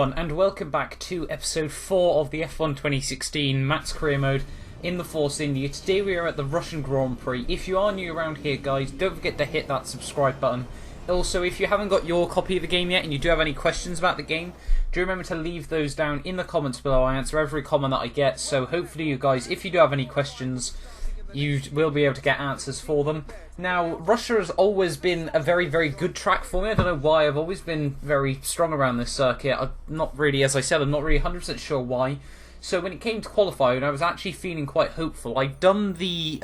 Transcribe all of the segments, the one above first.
everyone, and welcome back to episode 4 of the F1 2016 Matt's Career Mode in the Force India. Today we are at the Russian Grand Prix. If you are new around here, guys, don't forget to hit that subscribe button. Also, if you haven't got your copy of the game yet and you do have any questions about the game, do remember to leave those down in the comments below. I answer every comment that I get, so hopefully you guys, if you do have any questions, you will be able to get answers for them. Now, Russia has always been a very, very good track for me. I don't know why. I've always been very strong around this circuit. I'm not really, as I said, I'm not really 100% sure why. So when it came to qualifying, I was actually feeling quite hopeful. I'd done the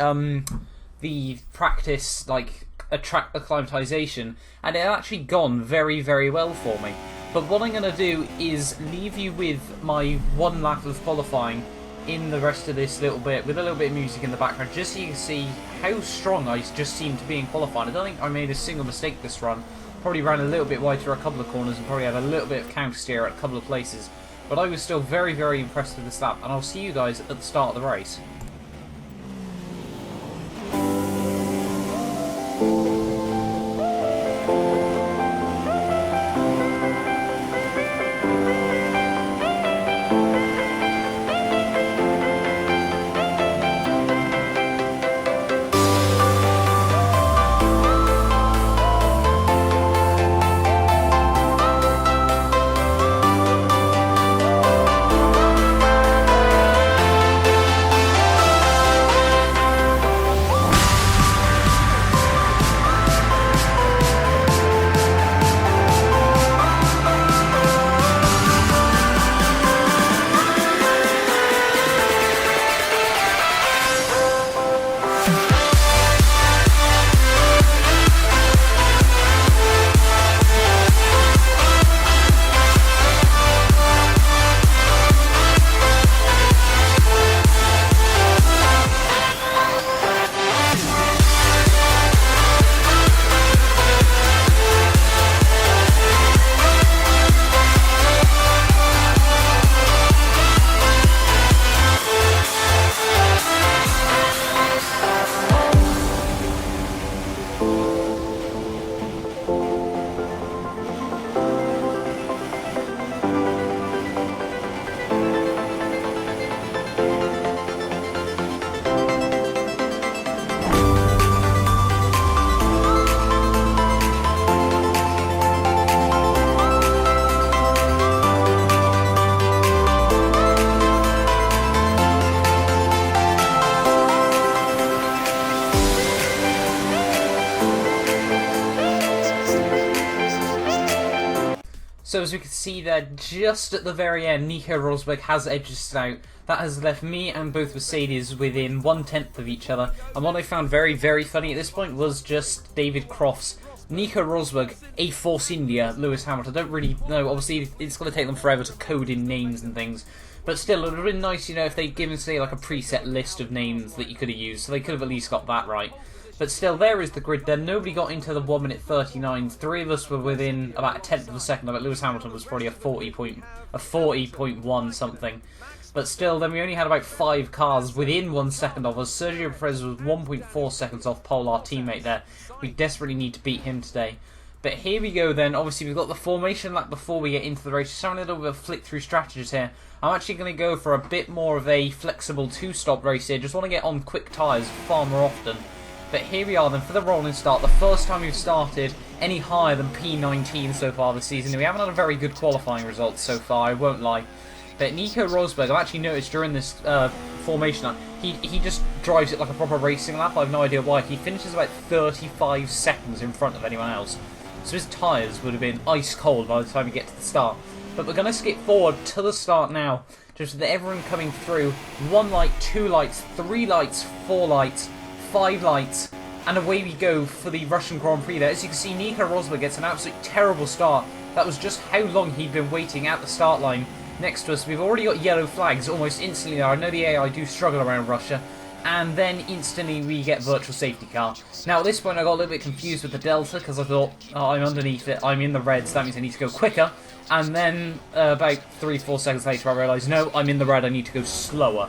practice, like, acclimatization, and it had actually gone very, very well for me. But what I'm going to do is leave you with my one lap of qualifying in the rest of this little bit, with a little bit of music in the background, just so you can see how strong I just seem to be in qualifying. I don't think I made a single mistake this run. Probably ran a little bit wide through a couple of corners and probably had a little bit of counter steer at a couple of places. But I was still very, very impressed with this lap, and I'll see you guys at the start of the race. So as we can see there, just at the very end, Nico Rosberg has edged us out. That has left me and both Mercedes within 1/10 of each other. And what I found very, very funny at this point was just David Croft's Nico Rosberg, a Force India, Lewis Hamilton. I don't really know. Obviously, it's going to take them forever to code in names and things. But still, it would have been nice, you know, if they'd given, say, like a preset list of names that you could have used. So they could have at least got that right. But still, there is the grid there. Nobody got into the 1 minute 39. Three of us were within about a 10th of a second of it. Lewis Hamilton was probably a 40.1 something. But still, then we only had about 5 cars within 1 second of us. Sergio Perez was 1.4 seconds off pole, our teammate there. We desperately need to beat him today. But here we go then. Obviously, we've got the formation lap before we get into the race. Just having a little bit of flick through strategies here. I'm actually going to go for a bit more of a flexible 2-stop race here. Just want to get on quick tyres far more often. But here we are then for the rolling start. The first time we've started any higher than P19 so far this season. We haven't had a very good qualifying result so far, I won't lie. But Nico Rosberg, I've actually noticed during this formation lap, he just drives it like a proper racing lap. I have no idea why. He finishes about 35 seconds in front of anyone else. So his tyres would have been ice cold by the time we get to the start. But we're going to skip forward to the start now. Just with everyone coming through. 1 light, 2 lights, 3 lights, 4 lights, 5 lights, and away we go for the Russian Grand Prix there. As you can see, Nico Rosberg gets an absolutely terrible start. That was just how long he'd been waiting at the start line next to us. We've already got yellow flags almost instantly there. I know the AI do struggle around Russia. And then instantly we get virtual safety car. Now at this point I got a little bit confused with the Delta because I thought, oh, I'm underneath it, I'm in the red, so that means I need to go quicker. And then about 3-4 seconds later I realised, no, I'm in the red, I need to go slower.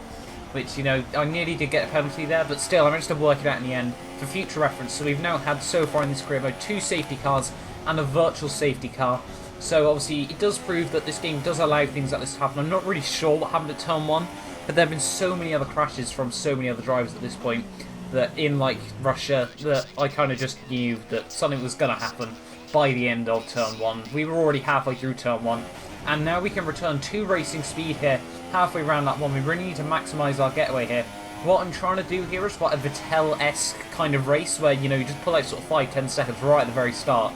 Which, you know, I nearly did get a penalty there, but still I managed to work it out in the end for future reference. So we've now had so far in this career mode 2 safety cars and a virtual safety car. So obviously it does prove that this game does allow things like this to happen. I'm not really sure what happened at turn 1, but there have been so many other crashes from so many other drivers at this point that in like Russia that I kind of just knew that something was going to happen by the end of turn 1. We were already halfway through turn 1, and now we can return to racing speed here halfway around lap 1. We really need to maximise our getaway here. What I'm trying to do here is quite a Vettel-esque kind of race where, you know, you just pull out sort of 5-10 seconds right at the very start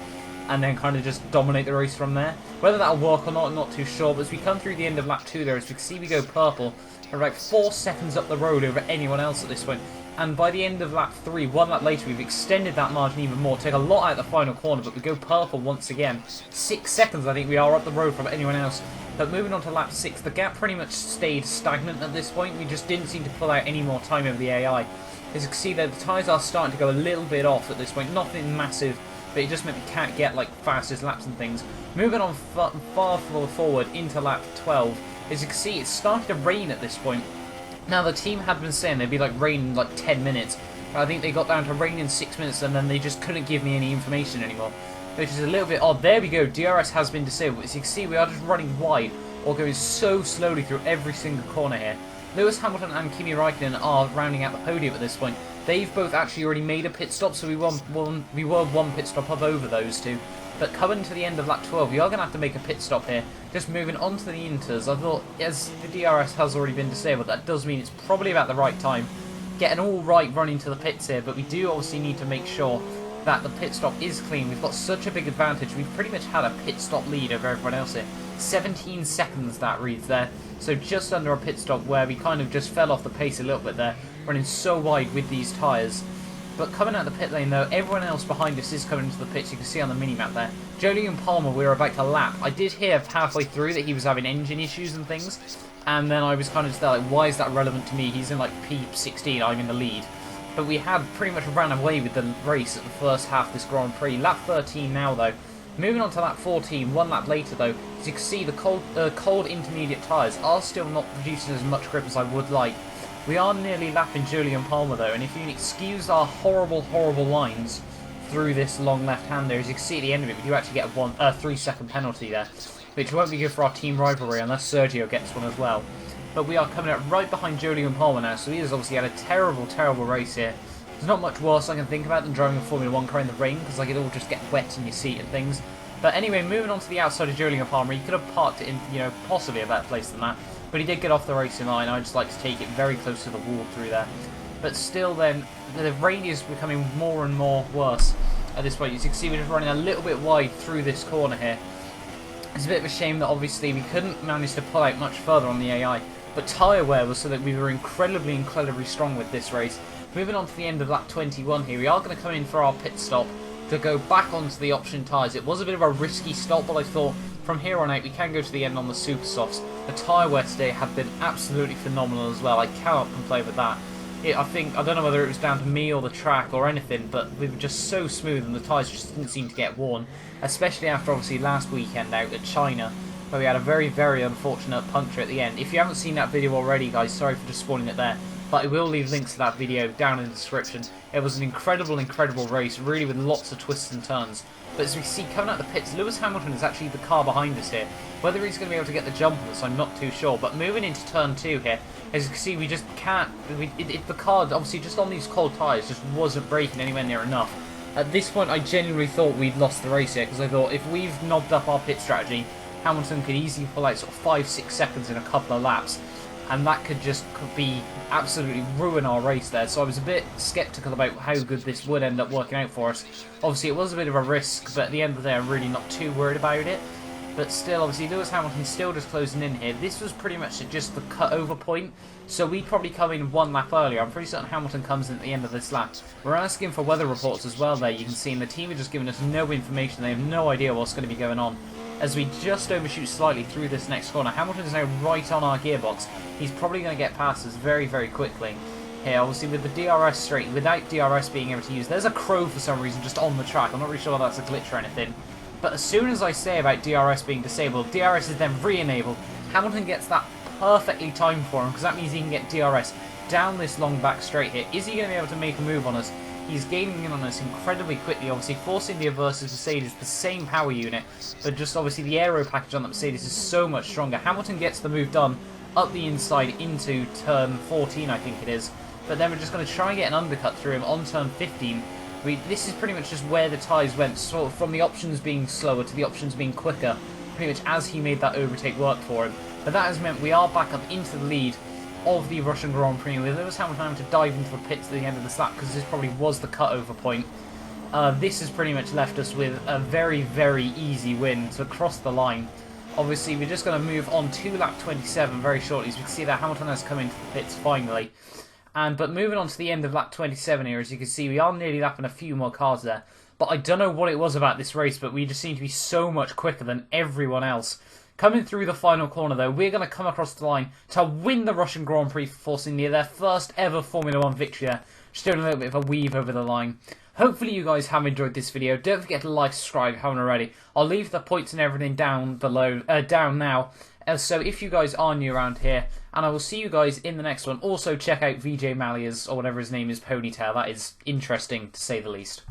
and then kind of just dominate the race from there. Whether that'll work or not, I'm not too sure, but as we come through the end of lap 2 there, as we can see we go purple, we're about 4 seconds up the road over anyone else at this point. And by the end of lap 3, 1 lap later, we've extended that margin even more, take a lot out of the final corner, but we go purple once again. 6 seconds I think we are up the road from anyone else. But moving on to lap 6, the gap pretty much stayed stagnant at this point. We just didn't seem to pull out any more time over the AI. As you can see there, the tyres are starting to go a little bit off at this point. Nothing massive, but it just meant we can't get like fastest laps and things. Moving on far forward into lap 12, as you can see it's starting to rain at this point. Now the team had been saying there'd be like rain in like 10 minutes. I think they got down to rain in 6 minutes and then they just couldn't give me any information anymore, which is a little bit odd. There we go, DRS has been disabled. As you can see, we are just running wide or going so slowly through every single corner here. Lewis Hamilton and Kimi Raikkonen are rounding out the podium at this point. They've both actually already made a pit stop, so we were one pit stop up over those two. But coming to the end of lap 12, we are going to have to make a pit stop here. Just moving on to the inters, I thought, as the DRS has already been disabled, that does mean it's probably about the right time. Getting all right running to the pits here, but we do obviously need to make sure that the pit stop is clean. We've got such a big advantage. We've pretty much had a pit stop lead over everyone else here. 17 seconds that reads there. So just under a pit stop where we kind of just fell off the pace a little bit there, running so wide with these tyres. But coming out of the pit lane though, everyone else behind us is coming into the pits. You can see on the mini-map there. Jolyon Palmer, we were about to lap. I did hear halfway through that he was having engine issues and things. And then I was kind of just like, why is that relevant to me? He's in like P16, I'm in the lead. But we had pretty much ran away with the race at the first half of this Grand Prix. Lap 13 now though. Moving on to lap 14, 1 lap later though, as you can see the cold intermediate tyres are still not producing as much grip as I would like. We are nearly lapping Jolyon Palmer though, and if you excuse our horrible lines through this long left hand there, as you can see at the end of it, we do actually get a 3-second penalty there, which won't be good for our team rivalry unless Sergio gets one as well. But we are coming out right behind Jolyon Palmer now, so he has obviously had a terrible race here. There's not much worse I can think about than driving a Formula 1 car in the rain, because like it all just gets wet in your seat and things. But anyway, moving on to the outside of Jolyon Palmer, he could have parked it in, you know, possibly a better place than that. But he did get off the racing line. I just like to take it very close to the wall through there. But still then, the rain is becoming more and more worse at this point. As you can see, we're just running a little bit wide through this corner here. It's a bit of a shame that obviously we couldn't manage to pull out much further on the AI. But tyre wear was so that we were incredibly strong with this race. Moving on to the end of lap 21 here, we are going to come in for our pit stop to go back onto the option tyres. It was a bit of a risky stop, but I thought from here on out we can go to the end on the super softs. The tyre wear today have been absolutely phenomenal as well. I cannot complain with that. I don't know whether it was down to me or the track or anything, but we were just so smooth and the tyres just didn't seem to get worn, especially after obviously last weekend out at China, where we had a very unfortunate puncture at the end. If you haven't seen that video already, guys, sorry for just spoiling it there, but I will leave links to that video down in the description. It was an incredible race, really with lots of twists and turns. But as we see coming out the pits, Lewis Hamilton is actually the car behind us here. Whether he's going to be able to get the jump on us, I'm not too sure. But moving into turn 2 here, as you can see, we just can't. The car, obviously, just on these cold tyres, just wasn't braking anywhere near enough. At this point, I genuinely thought we'd lost the race here, because I thought if we've knobbed up our pit strategy, Hamilton could easily pull out sort of 5-6 seconds in a couple of laps. And that could be absolutely ruin our race there. So I was a bit sceptical about how good this would end up working out for us. Obviously, it was a bit of a risk, but at the end of the day, I'm really not too worried about it. But still, obviously, Lewis Hamilton's still just closing in here. This was pretty much just the cut-over point, so we'd probably come in 1 lap earlier. I'm pretty certain Hamilton comes in at the end of this lap. We're asking for weather reports as well there, you can see, and the team are just giving us no information. They have no idea what's going to be going on. As we just overshoot slightly through this next corner, Hamilton is now right on our gearbox. He's probably going to get past us very quickly. Here, obviously with the DRS straight, without DRS being able to use, there's a crow for some reason just on the track. I'm not really sure if that's a glitch or anything. But as soon as I say about DRS being disabled, DRS is then re-enabled. Hamilton gets that perfectly timed for him, because that means he can get DRS down this long back straight here. Is he going to be able to make a move on us? He's gaining in on us incredibly quickly, obviously Force India versus Mercedes, the same power unit, but just obviously the aero package on that Mercedes is so much stronger. Hamilton gets the move done up the inside into turn 14, I think it is, but then we're just going to try and get an undercut through him on turn 15. This is pretty much just where the tyres went, sort of from the options being slower to the options being quicker, pretty much as he made that overtake work for him. But that has meant we are back up into the lead of the Russian Grand Prix, with Lewis Hamilton having to dive into the pits at the end of this lap because this probably was the cutover point. This has pretty much left us with a very, very easy win to cross the line. Obviously, we're just going to move on to lap 27 very shortly, so we can see that Hamilton has come into the pits finally. But moving on to the end of lap 27 here, as you can see, we are nearly lapping a few more cars there. But I don't know what it was about this race, but we just seem to be so much quicker than everyone else. Coming through the final corner, though, we're going to come across the line to win the Russian Grand Prix for Force India, their first ever Formula 1 victory there. Just doing a little bit of a weave over the line. Hopefully you guys have enjoyed this video. Don't forget to like, subscribe if you haven't already. I'll leave the points and everything down below, down now. So if you guys are new around here, and I will see you guys in the next one. Also check out VJ Malia's, or whatever his name is, ponytail. That is interesting, to say the least.